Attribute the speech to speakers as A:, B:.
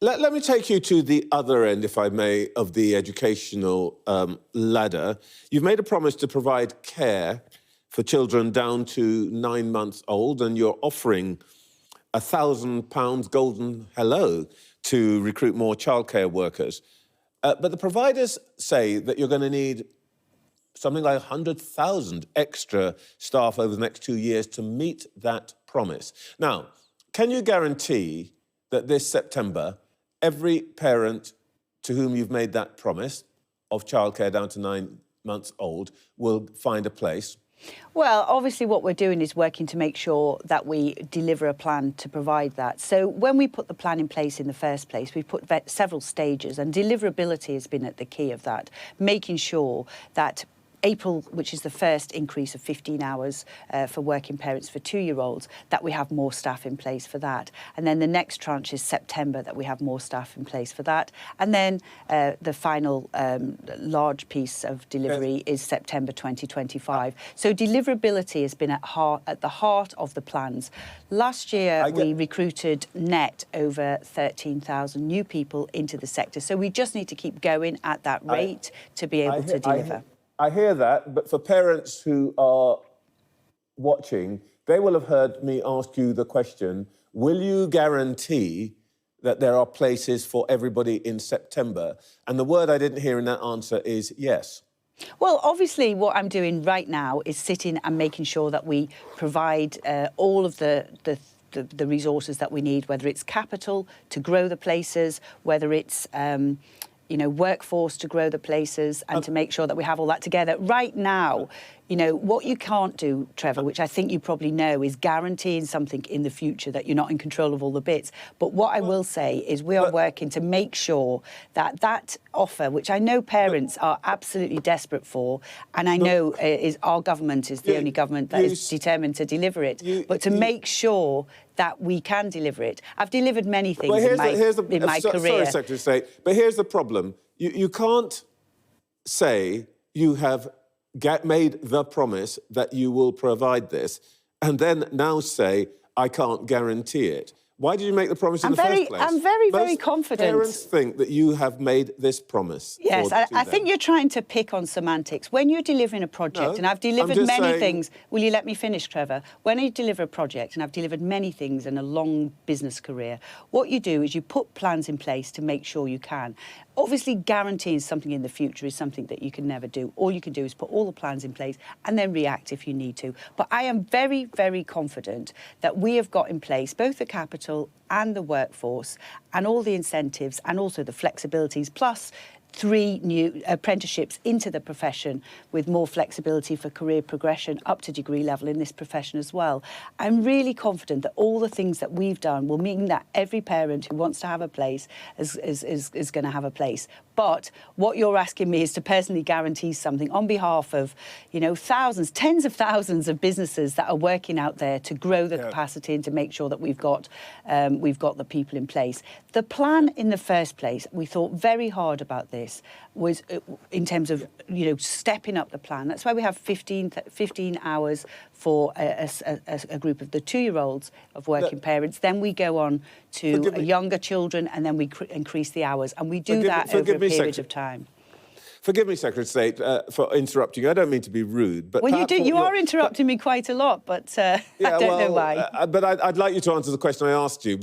A: Let me take you to the other end, if I may, of the educational ladder. You've made a promise to provide care for children down to 9 months old, and you're offering £1,000 golden hello to recruit more childcare workers. But the providers say that you're going to need something like 100,000 extra staff over the next 2 years to meet that promise. Now, can you guarantee that this September, every parent to whom you've made that promise of childcare down to 9 months old will find a place?
B: Well, obviously what we're doing is working to make sure that we deliver a plan to provide that. So when we put the plan in place in the first place, we put several stages, and deliverability has been at the key of that, making sure that April, which is the first increase of 15 hours for working parents for 2-year-olds, that we have more staff in place for that. And then the next tranche is September, that we have more staff in place for that. And then the final large piece of delivery is September 2025. So deliverability has been at the heart of the plans. Last year, we recruited net over 13,000 new people into the sector. So we just need to keep going at that rate to be able to deliver.
A: I hear that, but for parents who are watching, they will have heard me ask you the question, will you guarantee that there are places for everybody in September? And the word I didn't hear in that answer is yes.
B: Well, obviously, what I'm doing right now is sitting and making sure that we provide all of the resources that we need, whether it's capital to grow the places, whether it's workforce to grow the places, and to make sure that we have all that together. Right now, what you can't do, Trevor, which I think you probably know, is guaranteeing something in the future that you're not in control of all the bits. But what I will say is we are working to make sure that that offer, which I know parents are absolutely desperate for, and I know our government is the only government that is determined to deliver it, but to make sure that we can deliver it. I've delivered many things in my career.
A: Sorry, Secretary of State, but here's the problem. You can't say you have made the promise that you will provide this and then now say, I can't guarantee it. Why did you make the promise in the first place?
B: I'm very confident.
A: Parents think that you have made this promise.
B: Yes, I think you're trying to pick on semantics. When you're delivering a project, and I've delivered many things... Will you let me finish, Trevor? When you deliver a project, and I've delivered many things in a long business career, what you do is you put plans in place to make sure you can. Obviously, guaranteeing something in the future is something that you can never do. All you can do is put all the plans in place and then react if you need to. But I am very, very confident that we have got in place both the capital and the workforce and all the incentives and also the flexibilities, plus 3 new apprenticeships into the profession with more flexibility for career progression up to degree level in this profession as well. I'm really confident that all the things that we've done will mean that every parent who wants to have a place is going to have a place. But what you're asking me is to personally guarantee something on behalf of, thousands, tens of thousands of businesses that are working out there to grow the capacity and to make sure that we've got the people in place. The plan in the first place, we thought very hard about this, was in terms of, stepping up the plan. That's why we have 15 hours for a group of the 2-year-olds of working parents. Then we go on to younger children, and then we increase the hours. And we do that over a period of time.
A: Forgive me, Secretary of State, for interrupting you. I don't mean to be rude, but...
B: Well, you are interrupting me quite a lot, but I don't know why.
A: But I'd like you to answer the question I asked you.